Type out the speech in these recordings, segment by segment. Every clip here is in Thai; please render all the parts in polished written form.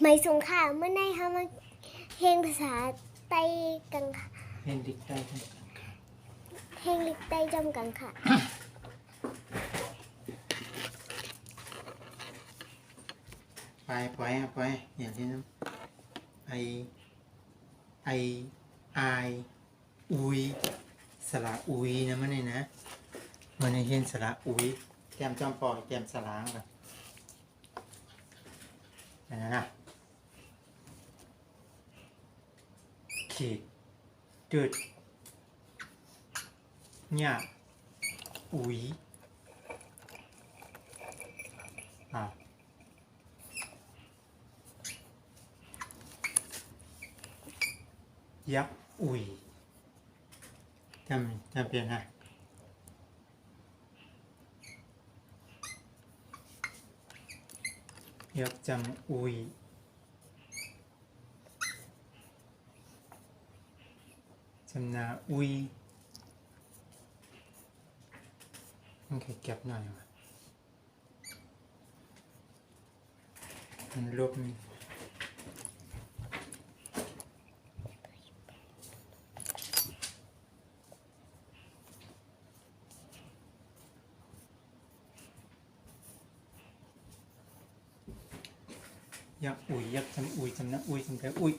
ไม่สงค่ะเมื่อไหร่คะมาเฮงภาษาไต้กังค่ะ เห็นดิกได้ เฮงลิกไต้จำกังค่ะ ไปอย่างที่นั้นไอไออุยสระอุยนะมันนี่นะมันเห็นสระอุยแก้มจอมปอยแก้มสลางกันนะขีดจุดเนี่ยอุยยักษ์อุยจำเปลี่ยนนะยักษ์จำอุยจำนาอุยมันเก็บหน่อยวะมันลบนี่ยักษ์อุยยักษ์จำอุยจำนาอุยจำแต่อุย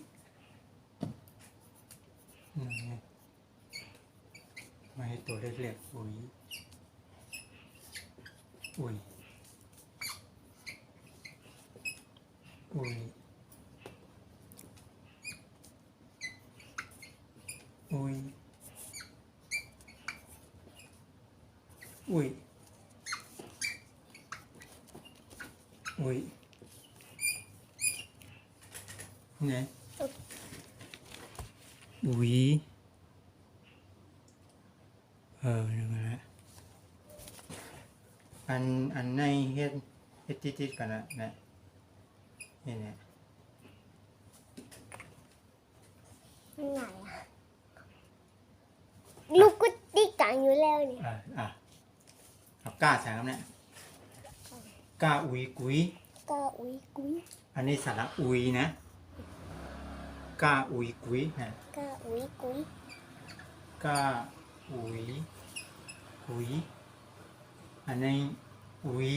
มาให้ตัวเล็กๆอุยอุยอุยอุยอุยอุยเนี่ยอุยนั่นแหละอันในเฮ็ดติดกันนะนี่เนี่ย ไงอะลูกก็ตีกังอยู่แล้วนี่ เอาก้าใส่ครับเนี่ยก้าอุยกุย ก็อุ้ยกุ้ย อันนี้สระอุยนะก้าอุยกุยนะ ก็อุ้ยกุ้ย ก้าอุยกุยอันนี้อุย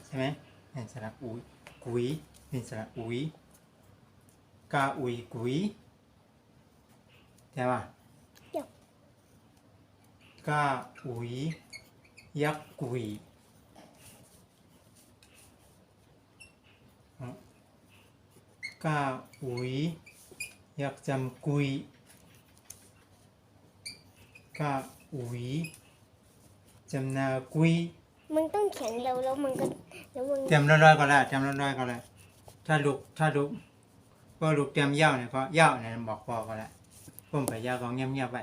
ใช่ไหมเป็นสระอุยกุยเป็นสระอุยก้าอุยกุยใช่ป่ะ เดี๋ยว ก้าอุยยักษ์กุยก้าอุยยักษ์จำกุยก้าอุยจำนากุย มันต้องเขียนเร็วแล้วมันก็แล้วมัน เตรียมร้อยๆก็แล้วถ้าลูกก็ลูกเตรียมย่าเนี่ยก็ย่าเนี่ยบอกพอก็แล้วผมไปย่าก็เงียบๆไป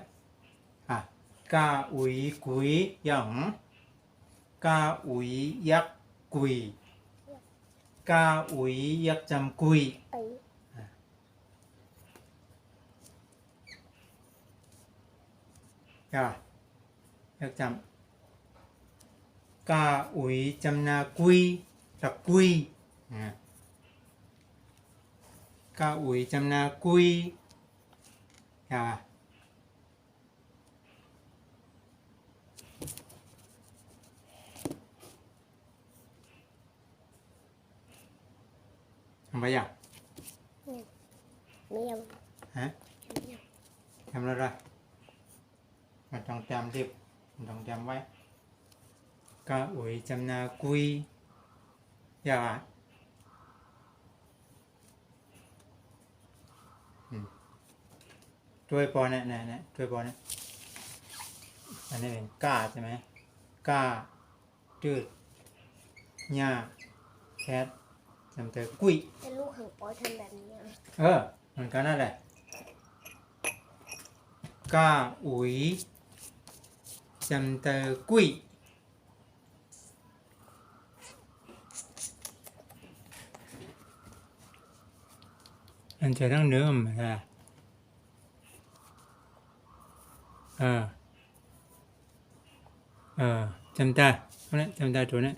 ก้าอุยกุยหยองก้าอุยยักษ์กุยก้าอุยยักษ์จำกุย ไป ยักษ์จำก้าอุยจำนากุยตะกุยก้าอุยจำนากุยทำไปยัง ไม่ยอม ฮะทำแล้วไรมันต้องจำดิบมันต้องจำไว้ก้าอุยจำนากุยช่วยปอเนี่ยช่วยปอเนี่ยอันนี้เป็นก้าใช่ไหมก้าจืดหญ้าแคทจำเตอกุย แต่ลูกของปอทำแบบนี้อะ เหมือนกันนั่นแหละก้าอุยจำเตอกุยอันจะต้องเนื้อมันนะจำได้ตัวนี้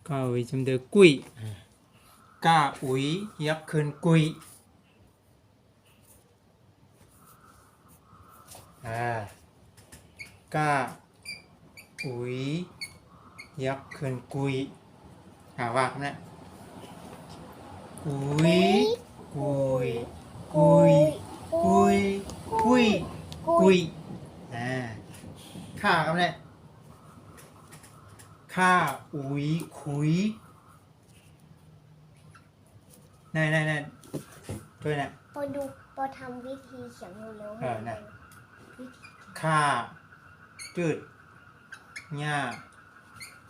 ก้าอุยจำเตอกุย กาอุ๋ยยักษ์คืนกุยกาอุ๋ยยักษ์คืนกุยว่าคำนี้กุยกุยกุยกุยกุยกุยข้าคำนี้ข้าอุ๋ยคุยนั่นด้วยนะ พอดูพอทำวิธีเขียนเร็วๆ นะข้าจืดหญ้า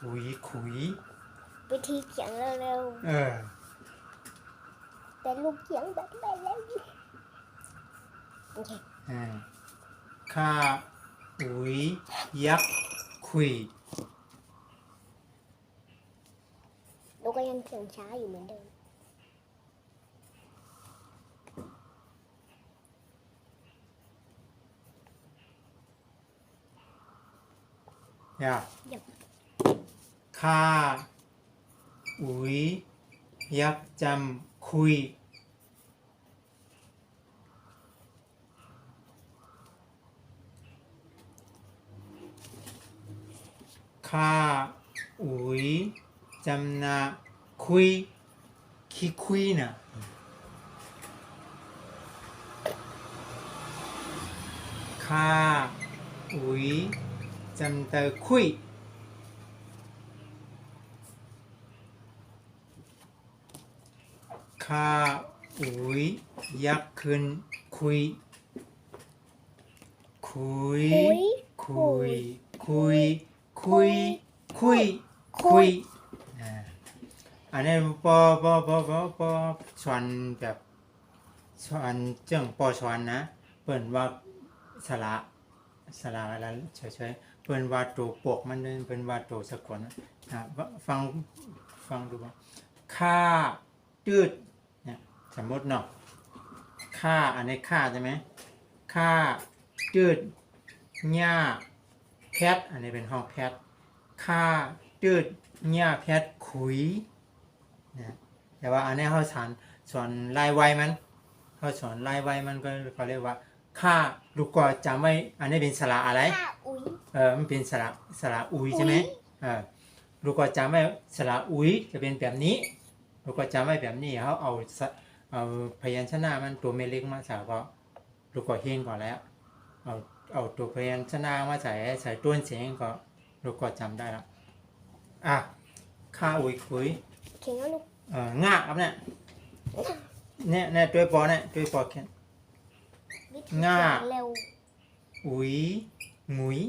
หุยขุย วิธีเขียนเร็วๆแต่ลูกเขียนแบบแม่แล้วโอเคข้าหุยยักษ์คุยลูกก็ยังเขียนช้าอยู่เหมือนเดิมข้าอุ๋ยยักษ์จำคุยข้าอุ๋ยจำนาคุยขี้คุยนะข้าอุ๋ยจำเตอคุยข้าอุ๋ยยักษ์ขึ้นคุยคุยคุยคุยคุยคุยคุยอันนี้ปอสอนแบบสอนเจ้งปอสอนนะเปิ่นว่าสระอะไรเฉยๆเปิ่นว่าตัวปกมันเปิ่นว่าตัวสะกดฟังดูว่าข้าจืดเนี่ยสมมติเนาะข้าอันนี้ข้าใช่ไหมข้าจืดหญ้าแพทอันนี้เป็นห้องแพทข้าจืดหญ้าแพทขุยนะแต่ว่าอันนี้เขาสอนลายไวมันเขาสอนลายไวมันก็เขาเรียกว่าข้าลูกก็จำไว้อันนี้เป็นสระอะไรข้าอุ๋ยมันเป็นสระอุ๋ยใช่ไหมลูกก็จำไว้สระอุ๋ยจะเป็นแบบนี้ลูกก็จำไว้แบบนี้เขาเอาพยัญชนะมันตัวเมเล็กมาใส่ก็ลูกก็เฮงก่อนแล้วเอาตัวพยัญชนะมาใส่ต้นเสียงก็ลูกก็จำได้แล้วข้าอุ๋ยคุยเขียนแล้วลูกง่าครับเนี่ยตัวปอเนี่ยตัวปอเขียนง่าอุ๋ยงุย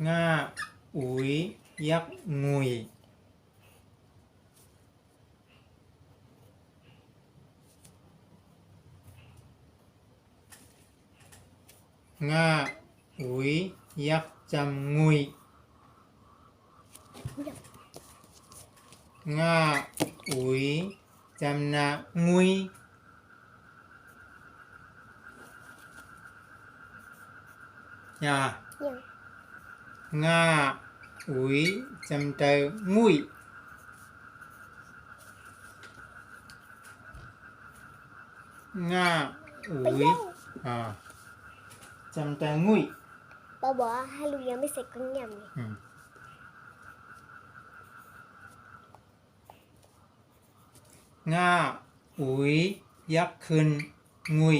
ง่าอุ๋ยยักษ์งุยง่าอุ๋ยยักษ์จำงุยง่าอุ๋ยจำนางุยง่าอุ๋ยจำเตงุยง่าอุ๋ยจำเตงุยป้าบอกว่าให้ลูกยังไม่เสร็จก็เงียบเลยง่าอุ๋ยยักษ์ขึ้นงุย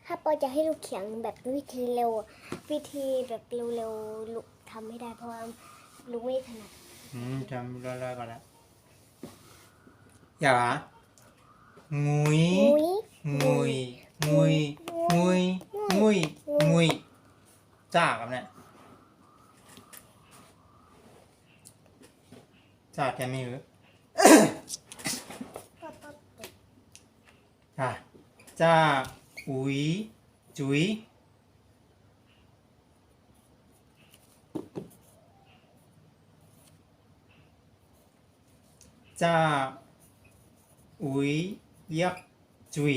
ถ้าปอจะให้ลูกเขียนแบบวิธีเร็ววิธีแบบเร็วๆลูกทำไม่ได้เพราะว่าลูกไม่ถนัดทำได้ก็แล้วงุยงุยงุยงุยงุยงุยจ้าครับเนี่ยจ้าแกไม่รู้จ้าอุ๋ยจุ๋ยจ้าอุ๋ยยักษ์จุ๋ย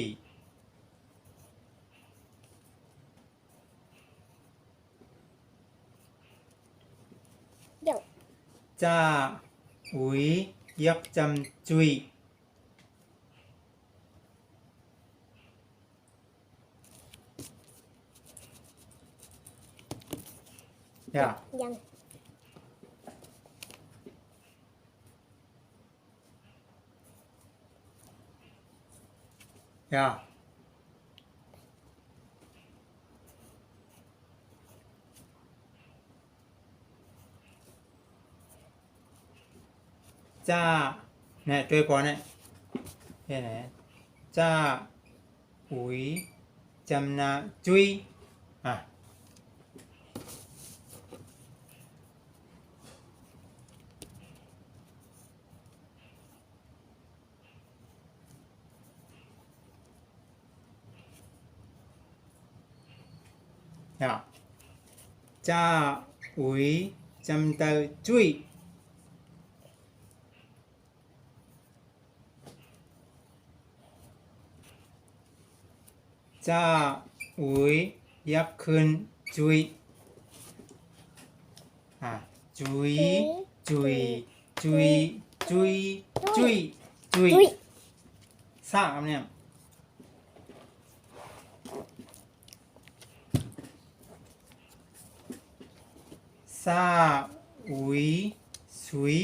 จ้าอุ๋ยยักจำจุยอย่า ยัง อย่าจ้าเนี่ยตัวก่อนเนี่ยเห็นไหมจ้าอุ๋ยจำนาจุยอ่ะอย่าจ้าอุ๋ยจำตาจุยจ้าอุ๋ยยักขึ้นจุยอ่ะจุยจุยจุยจุยจุยจุย จุย สร้างคำเนี่ยซาอุยสุย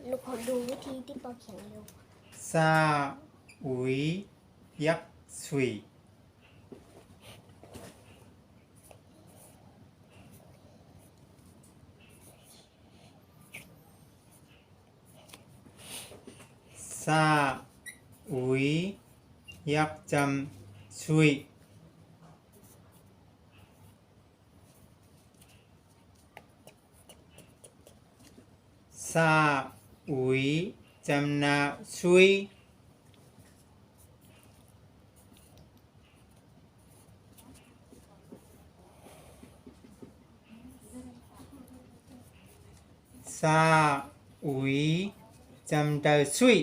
ลูกขอดูวิธีที่ปอเขียนเร็ว ซาอุยยักสุยซาอุยยักจำสุยซาอุยจำนาสุยซาอุยจำตาสุย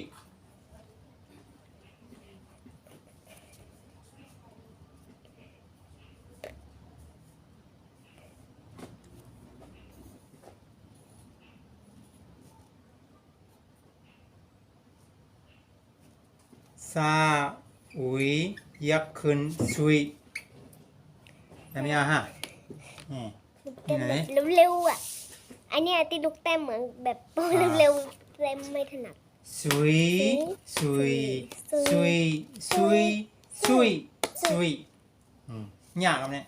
ซาอุยยักขึ้นสุยทำยังฮะนี่ เต้น ไหน แบบเร็วๆอ่ะ อันเนี้ยที่ลูกเต้นเหมือนแบบโป้เร็วๆเต้นไม่ถนัด สุยสุยสุยสุยสุยสุยยากครับเนี่ย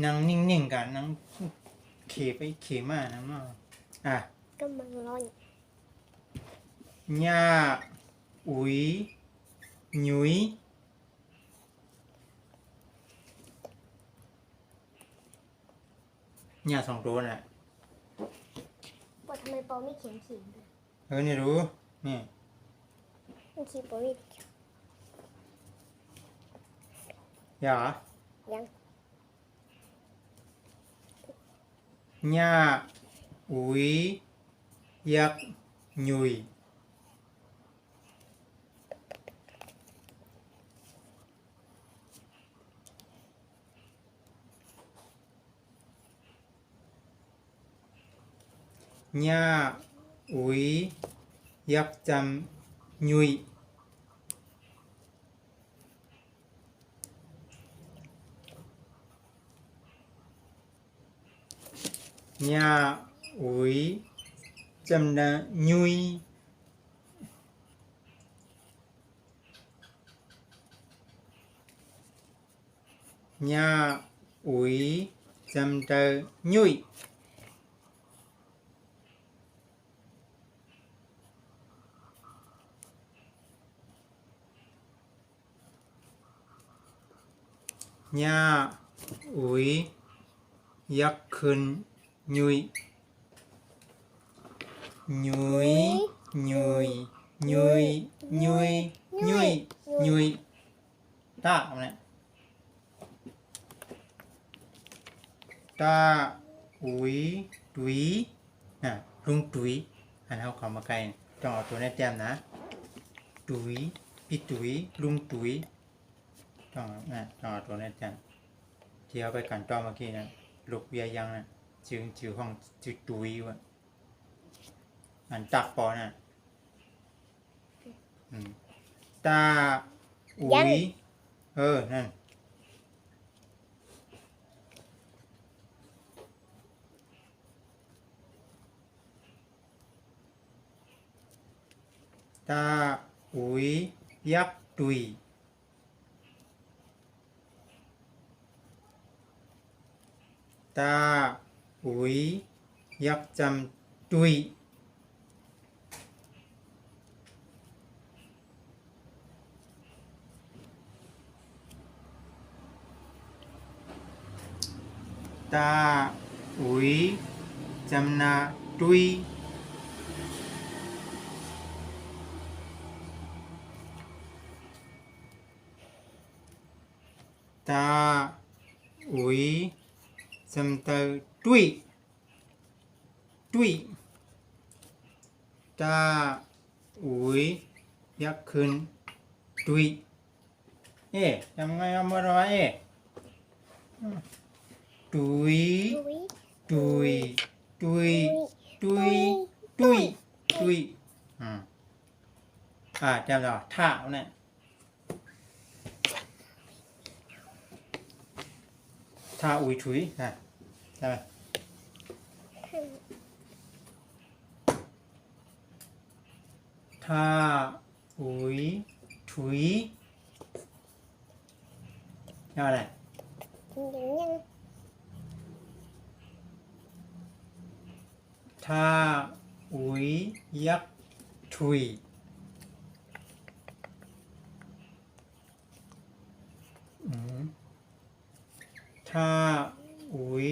นั่งนิ่งๆกันนั่งเขไปเขมานะมาอ่ะ ก็มันร้อน ย่าอุ๋ยหยุยย่าสองตัวน่ะ ปอทำไมปอไม่เขียนขีดด้วย นี่รู้นี่ มันขีดปอไม่ ย่า ยัง ย่าอุ๋ยยักหยุยย่าอุ๋ยยักจำหยุยย่าอุ๋ยจำนาหยุยย่าอุ๋ยจำตาหยุยย่าอุ๋ยยักขึ้นหยุยหยุยหยุยหยุยหยุยหยุยหยุยตาเอาเนี่ยตาอุ๋ยตุยลุงตุยอันเอาเข้ามาใกล้ ต้องเอาตัวในแต้มนะตุ๋ยพี่ตุ๋ยลุงตุ๋ยต้องเอาตัวในแต้มที่เอาไปกันต่อเมื่อกี้นะลูกเบียยังนะชื่อห้องชื่อตุ๋ยวะอันตักปอน่ะตาอุ๋ยนั่นตาอุ๋ยยักษ์ตุยตาอุ๋ยยักษ์จำตุยตาอุ๋ยจำนาตุยตาอุ๋ยจำเตอตุยตาอุ๋ยยักษ์ขึ้นตุยทำไงเอามาไว้ตุยจำได้ท่าเนี่ยท่าอุยถุยใช่ไหมท่าอุยถุยอะไรท่าอุยยักษ์ถุยท่าอุ๋ย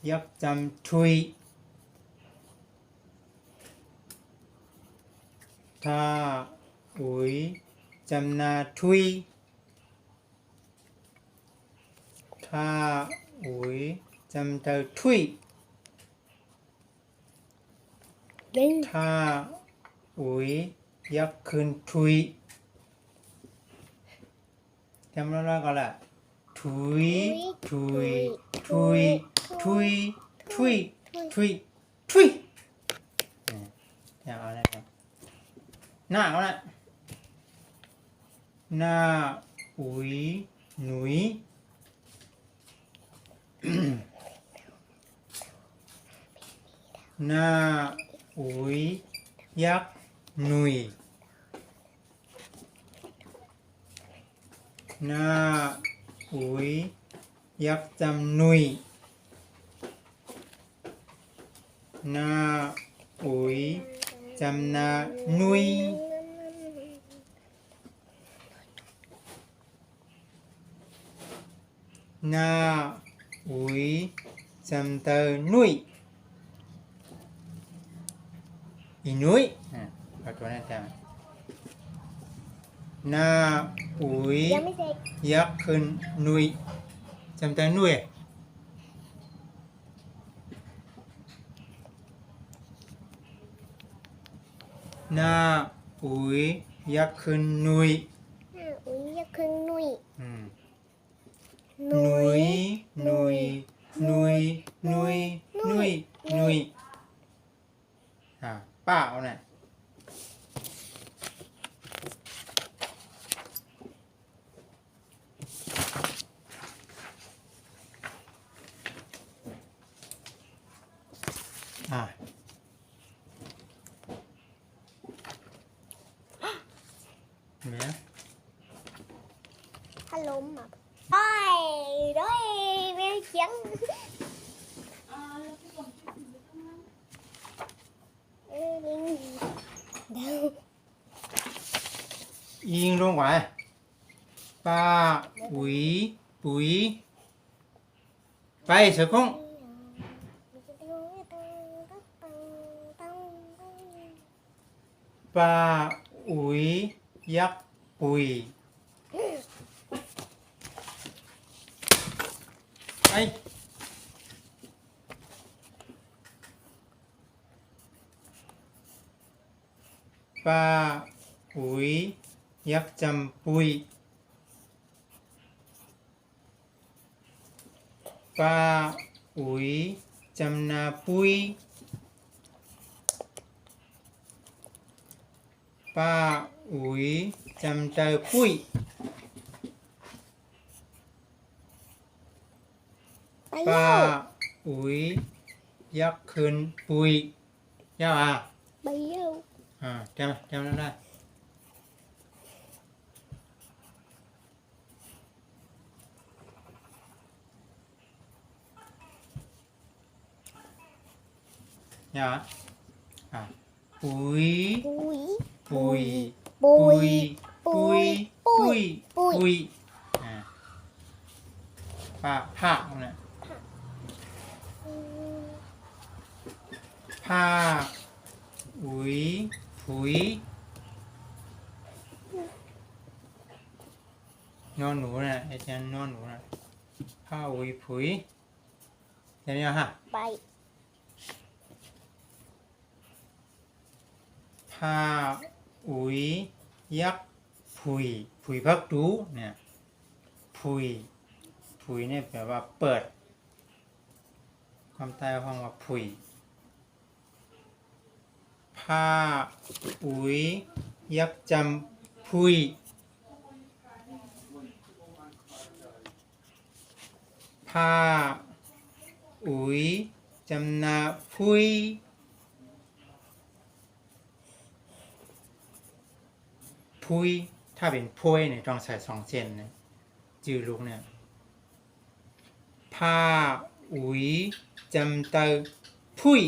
ยักษ์จำถุยท่าอุ๋ยจำนาถุยท่าอุ๋ยจำเตอถุยท่าอุ๋ยยักษ์ขึ้นถุยจำแล้วก็แหละถุยเอาอะไรครับหน้าเขาน่ะหน้าอุ๋ยหนุยหน้าอุ๋ยยักษ์หนุยหน้าอุ๋ยยักษ์จำนุยหน้าอุ๋ยจำนานุยหน้าอุ๋ยจำเตอนุยอีนุยเอาตัวนั้นแทนหน้าอุ๋ยยักษ์ขึ้นนุยจำเตอนุยหน้าอุ๋ยยักษ์ขึ้นนุยป้าเอาเนี่ยเนี่ยฮัลโหลมาโอ้ยด้วยไม่เสียงยิงลงไว้ป้าอุ๋ยปุ๋ยไปเสือคงป้าอุ๋ยยักษ์ปุ๋ยไป ป้าอุ๋ยยักษ์จำปุยป้าอุ๋ยจำนาปุยป้าอุ๋ยจำเตอปุย ไป ป้า เย้า อุ๋ยยักษ์คืนปุยยาวอ่ะ ไปเย้า จำได้ยาวอ่ะปุย ปุย ปุย ปุย ปุย ปุ ปุ ย ย ปุย ปุยอ่ะป้าผ้าเนี่ยผ้าอุ๋ยผุยนอนหนูนะไอ้เจ้านอนหนูนะผ้าอุ๋ยผุยเห็นไหมฮะ ไป ผ้าอุ๋ยยักษ์ผุยผุยพักดูเนี่ยผุยผุยเนี่ยแปลว่าเปิดความใต้ห้องว่าผุยผ้าอุ๋ยยักษ์จำผุยผ้าอุ๋ยจำนาผุยพุยถ้าเป็นพุยเนี่ยต้องใส่2 เส้นนะจือลูกเนี่ยผ้าอุ๋ยจำเตอพุย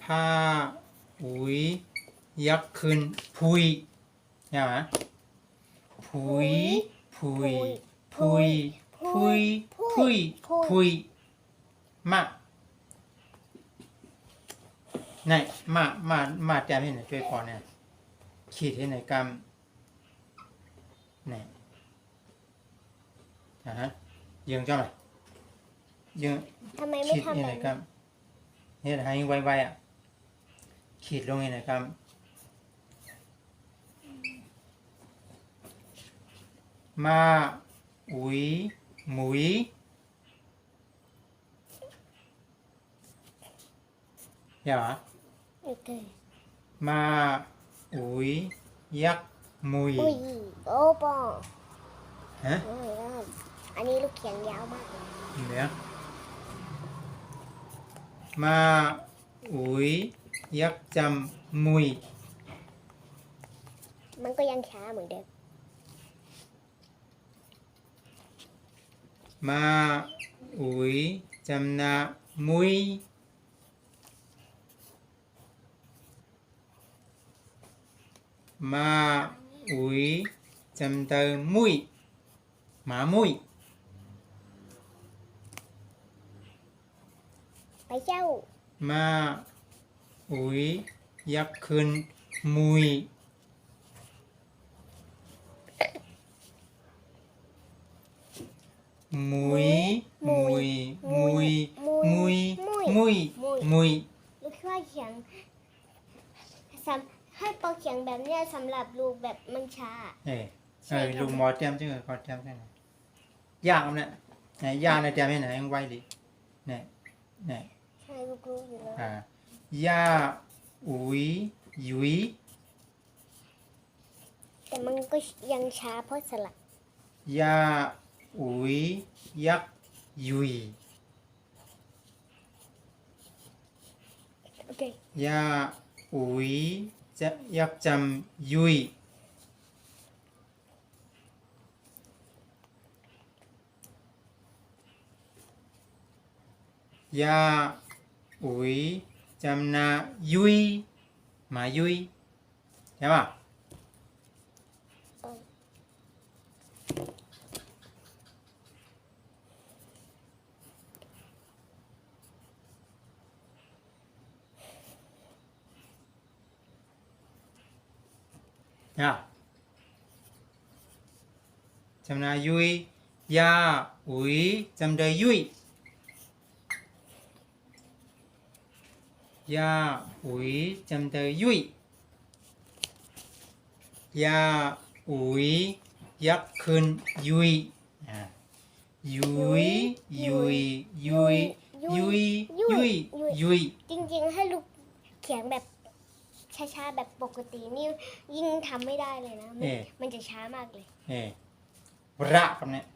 ผ้าอุ๋ยยักษ์ขึ้นพุยเนี่ยนะพุยพุยพุยพุยพุยพุยมานี่มาแจมให้หน่อยช่วยพอเนี่ยขีดให้หน่อยกำนี่ยืงจ้าไหมยืง ทำไมไม่ ขีด ทำ ให้ แบ หน่อบ ยก นี้ ำเนี่ยให้ไวๆอ่ะขีดลงให้หน่อยกำมาอุ๋ยหมุยอย่า โอเค มาอุ๋ยยักษ์มุย ปุยโอ้ปอ ฮะ โอ้ยGod อันนี้ลูกเขียนยาวมากเลย เดี๋ยวมาอุ๋ยยักษ์จำมุย มันก็ยังช้าเหมือนเดิม มาอุ๋ยจำนามุยมาอุ๋ยจำเตอมุยหมามุย ไปเจ้า มาอุ๋ยยักษ์ขึ้นมุยมุยมุยมุยมุยมุยมุย ลูกคิดว่าเขียนให้ปอเขียนแบบเนี้ยสำหรับลูกแบบมันช้า ลุงหมอเตรียมจังเลยเขาเตรียมจังเลยยากเนี่ยไหนยากเนี่ยเตรียมให้ไหนยังไวดิเนี่ย ใช่ลูกรู้อยู่แล้ว ย่าอุ๋ยหยุย แต่มันก็ยังช้าเพราะสลับ ย่าอุ๋ยยักษ์ยุย โอเค ย่าอุ๋ยจะยักษ์จำยุยย่าอุ๋ยจำนายุยหมายุยใช่ป่ะจำนายุยย่าอุ๋ยจำเดยยุย ยาอุ๋ยจำเตอยุยยาอุ๋ยยักษ์ขึ้นยุยยุยยุยยุยยุยยุยยุย จริงๆให้ลูกเขียนแบบช้าๆแบบปกตินี่ยิ่งทำไม่ได้เลยนะมันจะช้ามากเลย ระครับเนี่ย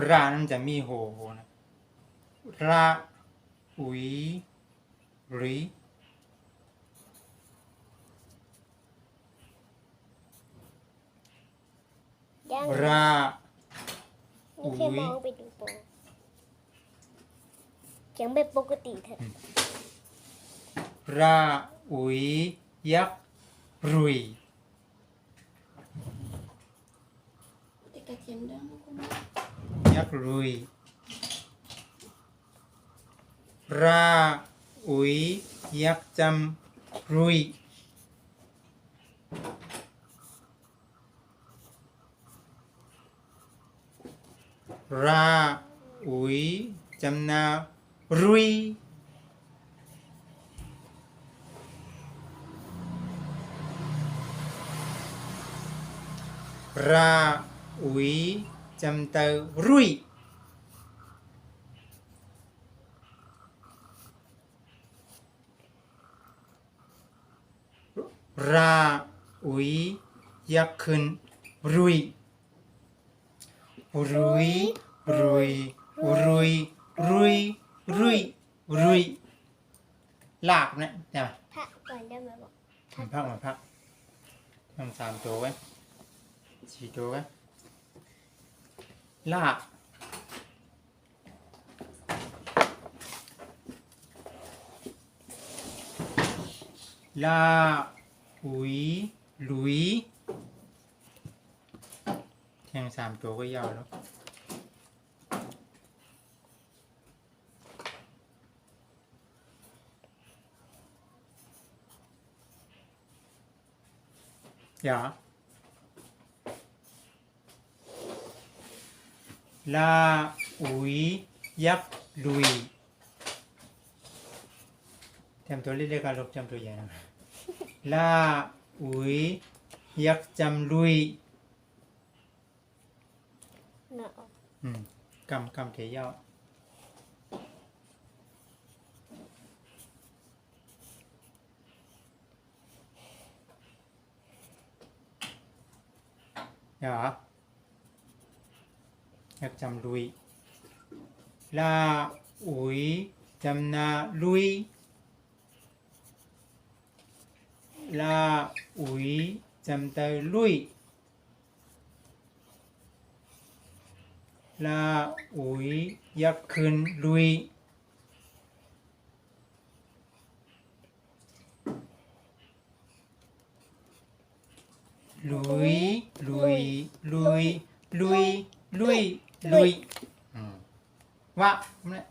ระนั้นจะมีโหนะระอุ๋ยริ ยัง ระ หนูแค่มองไปดูโปรเขียนแบบปกติเถอะ ระอุ๋ยยักษ์รุย แต่กระเทียมดังนะคุณ ยักษ์รุยระอุ๋ยยักษ์จำรุยระอุ๋ยจำนารุยระอุ๋ยจำเตอรุยระอุ๋ยยักษ์ขึ้นรุยรุยรุยรุยรุยรุยรุยลากนะใช่ไหม พระก่อนได้ไหมบอก มันพักทำ3 ตัวไว้4 ตัวไว้ลากลาอุ๋ยหลุยแทง3 ตัวก็ยาวแล้วอย่าลาอุ๋ยยักษ์ลุยเตรียมตัวเล็กๆกันลูกจำตัวใหญ่นะลาอุ๋ยยักษ์จำลุย เนาะ กำเทียาวอย่ายักษ์จำลุยลาอุ๋ยจำนาลุยลาอุ๋ยจำเตอลุยลาอุ๋ยยักษ์ขึ้นลุยลุยลุยลุยลุยลุยลุยว่าเนี่ย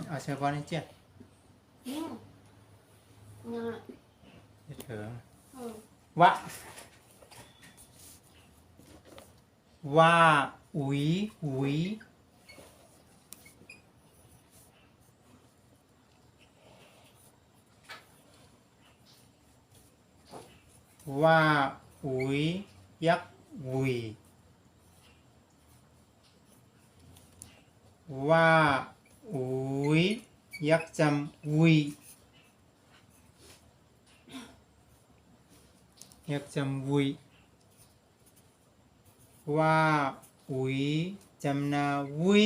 เอาเชือกก่อนนี่เจี๊ยบ เนี่ยงา เถอะ เออ ว่าว่าอุ๋ยอุ๋ยว่าอุ๋ยยักษ์อุ๋ยว่าอุ๋ยยักษ์จำอุ๋ยยักษ์จำอุ๋ยว่าอุ๋ยจำนาอุ๋ย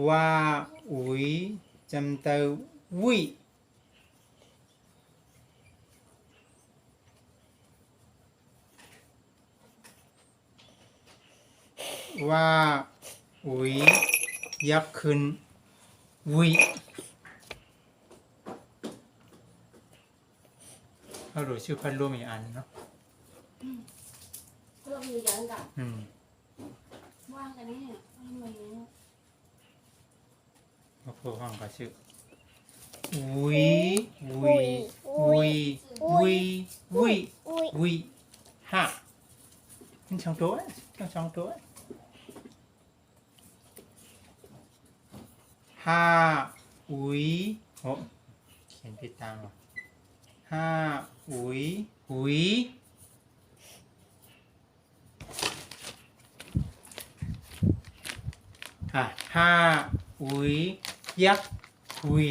ว่าอุ๋ยจำเตาอุ๋ยว่าอุ๋ยยักษ์ขึ้นอุ๋ยเราดูชื่อพันร่วมอีกอันเนาะ เรื่องอยู่ยังกับ อืม ว่างกันนี่เนี่ยทำไมเนี่ย มาพูดห้องกับชื่ออุยอุยอุยอุยอุย อุ้ย อุยฮะนี่ช่าง ตัวทั้งสองตัวห้าอุ๋ยโอ้เขียนผิดตามว่ะห้าอุ๋ยอุ๋ยห้าอุ๋ยยักษ์คุย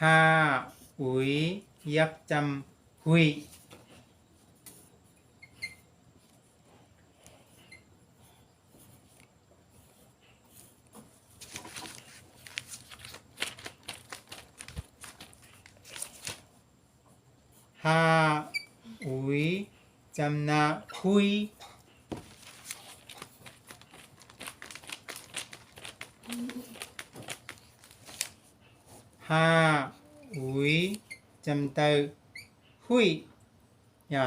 ห้าอุ๋ยยักษ์จำคุยห้าอุ๋ยจำนาคุยห้าอุ๋ยจำเตอคุยอย่า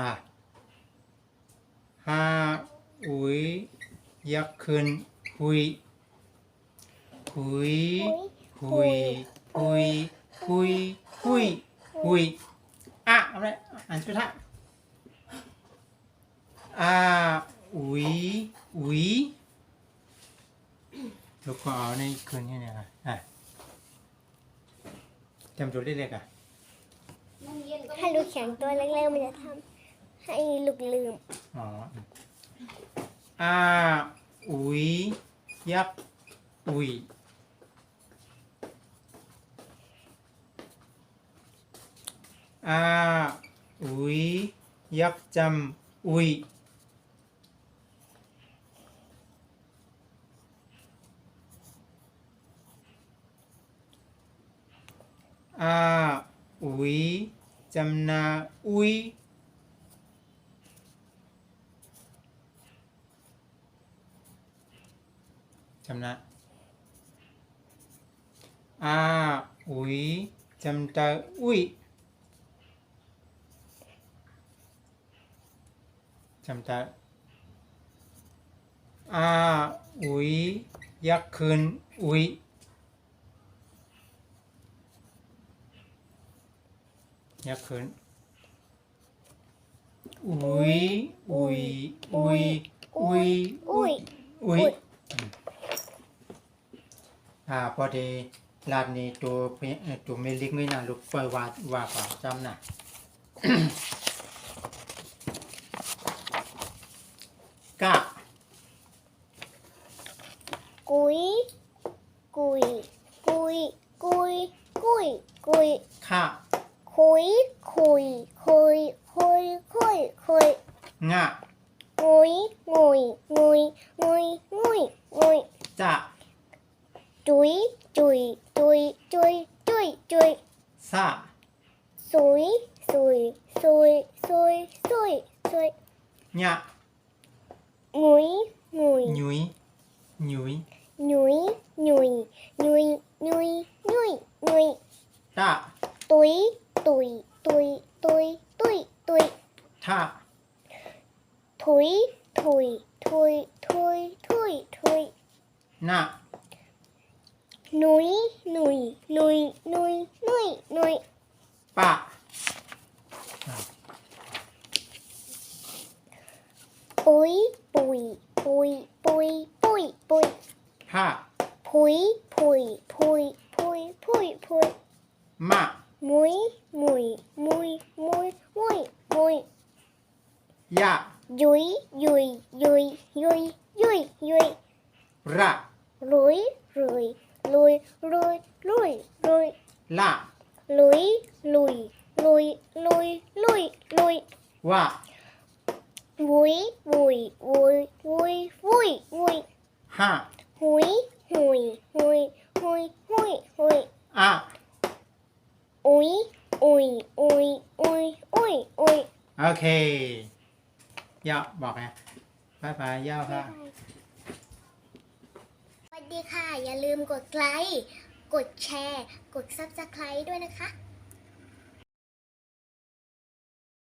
ห้าอุ๋ยยักษ์ขึ้นคุยคุยคุยคุยคุยคุยคุยเอาเลยอ่านสุดท้ายอุ๋ยอุ๋ยลูกก็เอาในคืนนี้เนี่ยจำตัวเลขให้ลูกแข็งตัวเล็กๆมันจะทำให้ลูกลืมอุ๋ยยักษ์อุ๋ยอุ๋ยยักษ์จำอุ๋ยอุ๋ยจำนาอุ๋ยจำนาอุ๋ยจำตาอุ๋ยจำตาอุ๋ยยักษ์ขึ้นอุ๋ยยักษ์ขึ้นอุ๋ยอุ๋ยอุ๋ยอุ๋ยอุ๋ยอุ๋ยพอดีลาดนี้ตัวเมลิกไม่น่าลูกปล่อยวาดว่าป่าจำน่ะ กะกุยกุยกุยกุยกุยกุยค่ะคุยคุยคุยคุยคุยคุยงะงุยงุยงุยงุยงุยงุยจะจุยจุยจุยจุยจุยจุยสะสุยสุยสุยสุยสุยสุยงะงุยงุยหยุยหยุยหนุยหนุยหนุยหนุยหนุยหนุยตะตุยตุยตุยตุยตุยตุยทะถุยถุยถุยถุยถุยถุยนะหนุยหนุยหนุยหนุยหนุยหนุยปะปุยปุยปุยปุยปุยปุยพะพุยพุยพุยพุยพุยพุยมะมุยมุยมุยมุยมุยมุยยะยุยยุยยุยยุยยุยยุยระลุยลุยลุยลุยลุยลุยละลุยลุยลุยลุยลุยลุยวะวุยวุยวุยวุยวุยวุยฮะหุยหุยหุยหุยหุยหุยอุยอุยอุยอุยอุยอุยโอเคย่าบอกไงบายบายย่าค่ะสวัสดีค่ะอย่าลืมกดไลค์กดแชร์กด Subscribe ด้วยนะคะ